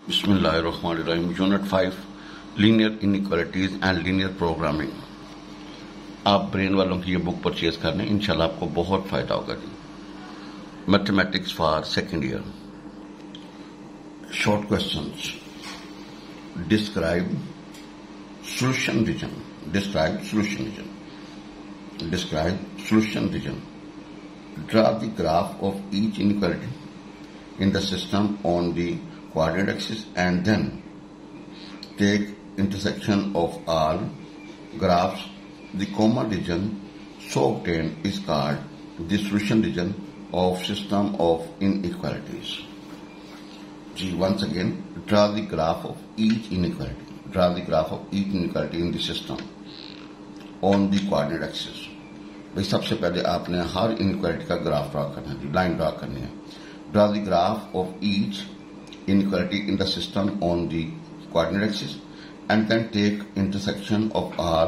बिस्मिल्लाहिर्रहमानिर्रहीम unit 5 linear inequalities and linear programming. आप brain वालों की ये बुक परचेज कर लें, इंशाल्लाह आपको बहुत फायदा होगा जी। Mathematics for second year. Short questions. Describe solution region. Describe solution region. Describe solution region. Draw the graph of each inequality in the system on the coordinate axis and then take intersection of all graphs. The common region so obtained is called the solution region of system of inequalities. Once again, draw the graph of each inequality. Draw the graph of each inequality in the system on the coordinate axis. भाई सबसे पहले आपने हर inequality का graph draw करना है, line draw करनी है। Draw the graph of each inequality in the system on the coordinate axis and then take intersection of our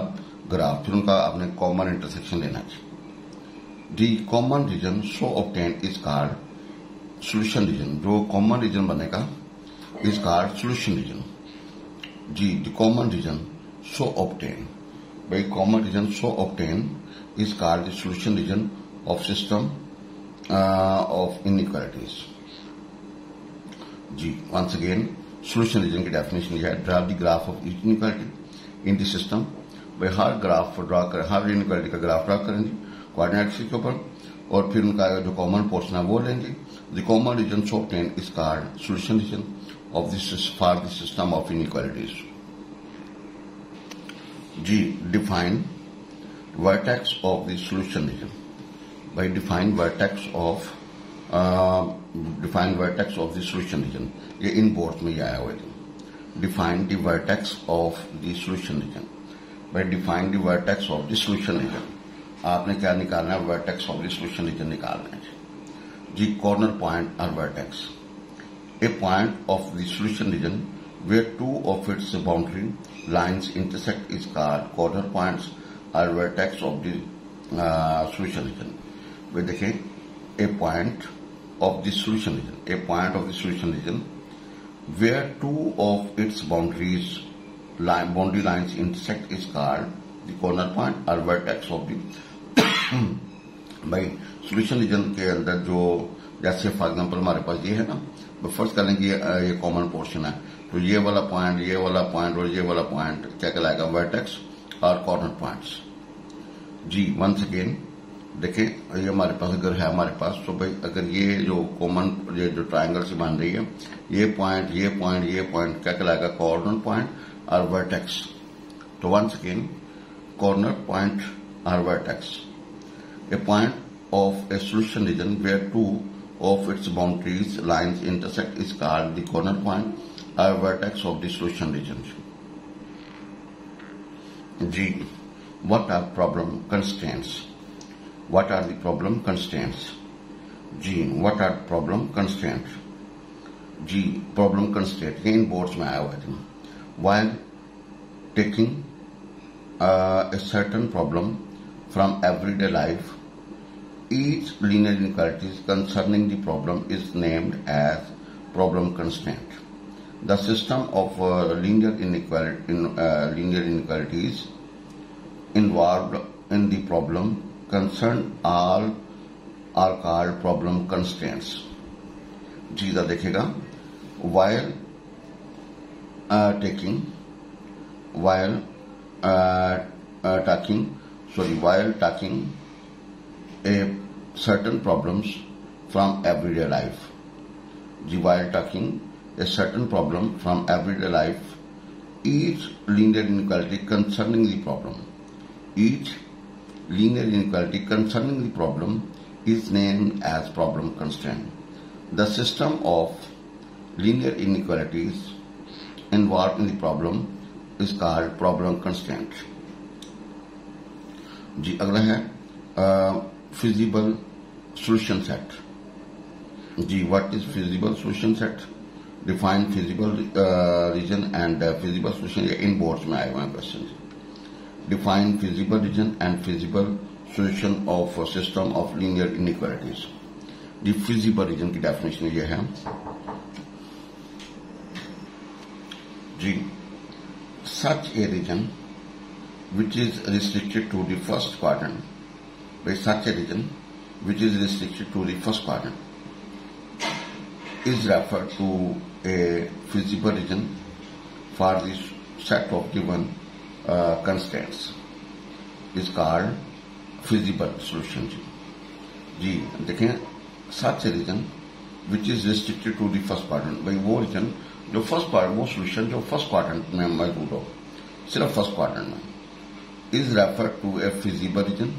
graph. फिर उनका आपने कॉमन इंटरसेक्शन लेना है। The common region so obtained is called solution region. जो common region बनेगा is called solution region. The common region so obtain, भाई common region so obtain is called the solution region of system of inequalities. Once again solution region की definition यह है, draw the graph of each inequality in the system. भाई हर graph draw कर, हर inequality का graph draw करेंगे coordinate axis के ऊपर और फिर उनका जो कॉमन पोर्शन है वो लेंगे। The common region so obtain is called solution region of this for the system of inequalities. Define vertex of the solution region. By define vertex of the solution region. ये इन board में आया हुआ है। Define the vertex of the solution region. By define the vertex of the solution region. आपने क्या निकालना है? vertex of the solution region निकालना है। Corner point or vertex. A point of the solution region where two of its boundary lines intersect is called corner points or vertex of the solution region. वे देखें, a point of the solution region, a point of the solution region where two of its boundary lines intersect is called the corner point or vertex of the भाई solution region के अंदर जो जैसे for example हमारे पास ये है ना, first कर लेंगे ये कॉमन पोर्शन है, तो ये वाला पॉइंट और ये वाला पॉइंट क्या कहलाएगा? वर्टेक्स और कॉर्नर पॉइंट्स। वंस अगेन देखें, ये हमारे पास अगर है हमारे पास, तो भाई अगर ये जो कॉमन ये जो ट्रायंगल से बन रही है, ये पॉइंट क्या कहलाएगा? कॉर्नर पॉइंट और वर्टेक्स। तो वंस अगेन कॉर्नर पॉइंट और vertex, A point of a solution region where two of its boundaries lines intersect is called the corner point or vertex of the solution region. What are problem constraints? What are the problem constraints? What are problem constraints? Problem constraint ये इन boards में आया हुआ है। While taking a certain problem from everyday life, each linear inequality concerning the problem is named as problem constraint. The system of linear inequalities involved in the problem concerned all are called problem constraints. चीज़ा देखेगा, while taking a certain problems from everyday life. While taking a certain problem from everyday life, each linear inequality concerning the problem is named as problem constraint. The system of linear inequalities involved in the problem is called problem constraint. अगला है feasible solution set. What is feasible solution set? Define feasible region and feasible solution in boards में आए हुए हैं question. Define feasible region and feasible solution of a system of linear inequalities. The feasible region की definition ये है, जी, such a region which is restricted to the first quadrant, by such a region which is restricted to the first quadrant is referred to a feasible region for the set of given constraints is called feasible solution. जी देखें, such a region which is restricted to the first quadrant, भाई वो reason जो first quadrant, वो solution जो first quadrant में मौजूद हो, सिर्फ फर्स्ट क्वाड्रेंट में, is referred to a feasible region,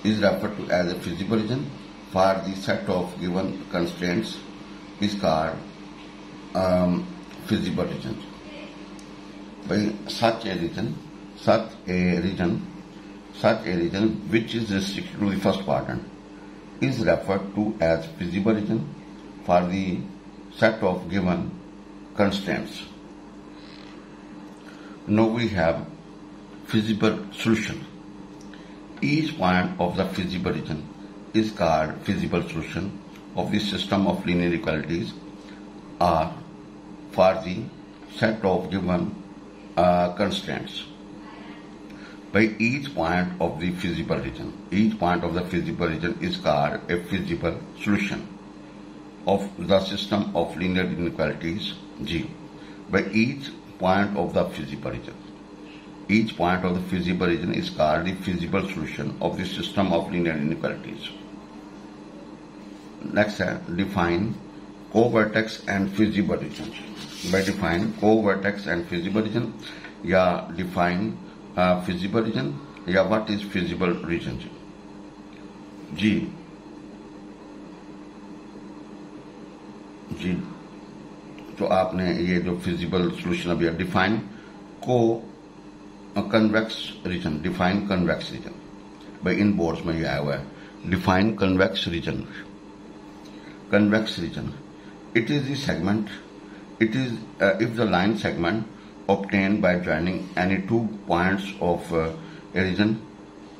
is referred to as a feasible region for the set of given constraints is called feasible region. By such a region which is restricted to the first quadrant is referred to as feasible region for the set of given constraints. Now we have feasible solution. Each point of the feasible region is called feasible solution of the system of linear inequalities or for the set of given constraints. By each point of the feasible region is called a feasible solution of the system of linear inequalities G. By each point of the feasible region is called the feasible solution of the system of linear inequalities. Next, define co-vertex and feasible region. By define co-vertex and feasible region, या define feasible region, या what is feasible region. जी तो आपने ये जो feasible solution अभी define convex region, define convex region. भाई इन boards में ये आया हुआ है, define convex region. Convex region, it is the segment, it is if the line segment obtained by joining any 2 points of a region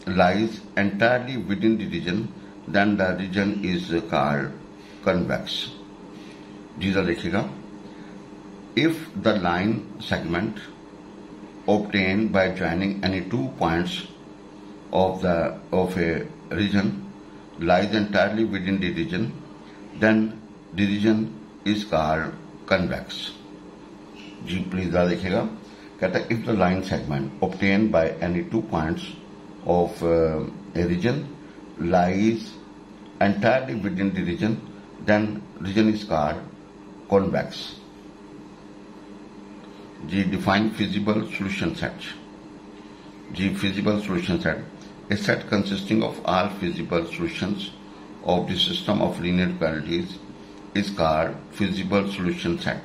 lies entirely within the region, then the region is called convex. जीजा देखिएगा, if the line segment obtained by joining any 2 points of a region lies entirely within the region, then the region is called convex. जी please जरा देखिएगा, कहता है if the line segment obtained by any 2 points of a region lies entirely within the region, then region is called convex. Ji define feasible solution set. Ji feasible solution set, a set consisting of all feasible solutions of the system of linear inequalities is called feasible solution set.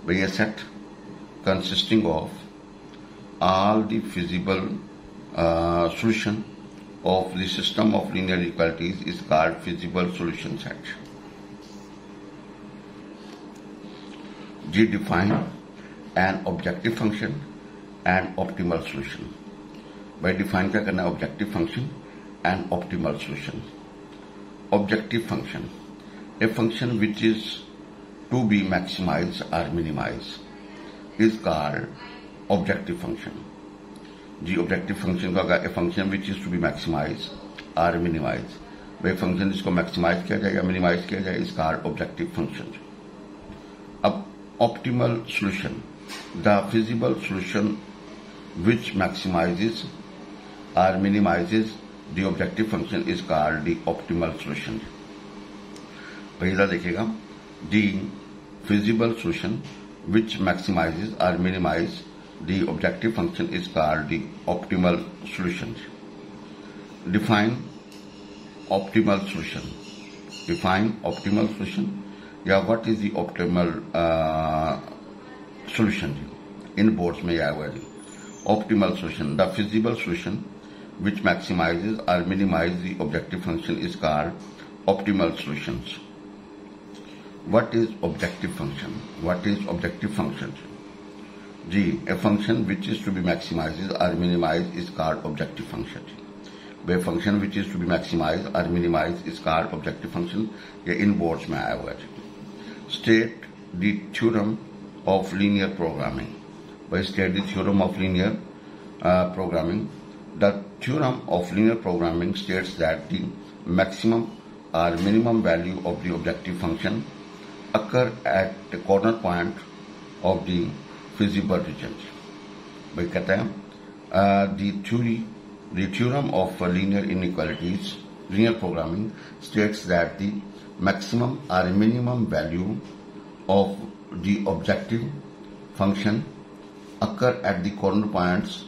By a set consisting of all the feasible solution of the system of linear inequalities is called feasible solution set. G define an objective function and optimal solution. By define क्या करना है, objective function and optimal solution. Objective function, a function which is to be maximized or minimized is called objective function. Ji objective function का a function which is to be maximized or minimized, वह function जिसको maximize किया जाए या minimize किया जाए is called objective function. अब optimal solution, the feasible solution which maximizes or minimizes the objective function is called the optimal solution. पहला देखिएगा, the feasible solution which maximizes or minimizes the objective function is called the optimal solution. Define optimal solution. Define optimal solution. Yeah, what is the optimal solution? In boards में आया हुआ है. Optimal solution, the feasible solution which maximizes or minimizes the objective function is called optimal solutions. What is objective function? What is objective function? G, a function which is to be maximized or minimized is called objective function. A function which is to be maximized or minimized is called objective function. ये इन boards में आया हुआ है. State the theorem of linear programming. By state the theorem of linear programming. The theorem of linear programming states that the maximum or minimum value of the objective function occur at the corner point of the feasible region. भाई कहते हैं the theorem of linear inequalities, linear programming states that the maximum or minimum value of the objective function occur at the corner points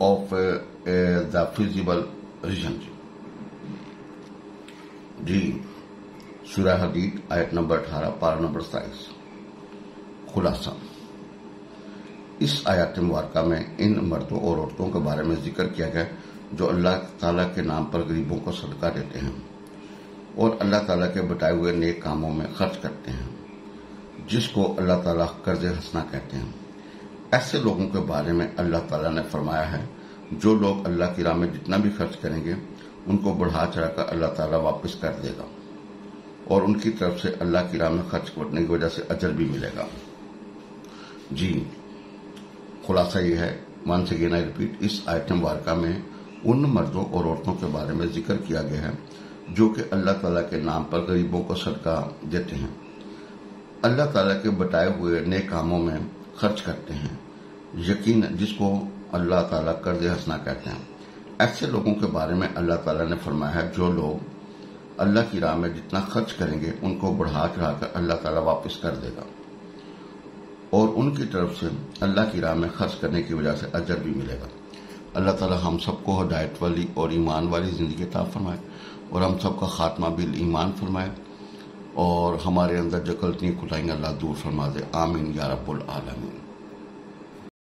of the feasible region. जी सूरह हदीद आयत number 18 पारा number 27। खुलासा। इस आयत मुबारका में इन मर्दों और औरतों के बारे में जिक्र किया गया जो अल्लाह ताला के नाम पर गरीबों को सदका देते हैं और अल्लाह ताला के बताए हुए नेक कामों में खर्च करते हैं, जिसको अल्लाह ताला कर्ज हसना कहते हैं। ऐसे लोगों के बारे में अल्लाह ताला ने फरमाया है, जो लोग अल्लाह की राह में जितना भी खर्च करेंगे उनको बढ़ा चढ़ाकर अल्लाह ताला वापस कर देगा और उनकी तरफ से अल्लाह की राह में खर्च करने की वजह से अजर भी मिलेगा। जी खुलासा ये है, वंस अगेन आई रिपीट, इस आयत मुबारका में उन मर्दों और औरतों के बारे में जिक्र किया गया है जो कि अल्लाह ताला के नाम पर गरीबों को सदका देते हैं, अल्लाह ताला के बताए हुए नेक कामों में खर्च करते हैं, यकीन जिसको अल्लाह ताला कर्ज हसना कहते हैं। ऐसे लोगों के बारे में अल्लाह ताला ने फरमाया है, जो लोग अल्लाह की राह में जितना खर्च करेंगे उनको बढ़ा चढ़ाकर अल्लाह ताला वापस कर देगा और उनकी तरफ से अल्लाह की राह में खर्च करने की वजह से अजर भी मिलेगा। अल्लाह ताला हम सबको हिदायत वाली और ईमान वाली जिंदगी अता फरमाए और हम सबका खात्मा बिल ईमान फरमाए और हमारे अंदर जो गलतियां खुदाएंगे अल्लाह दूर फरमा दे। आमीन या रब्बुल आलमीन।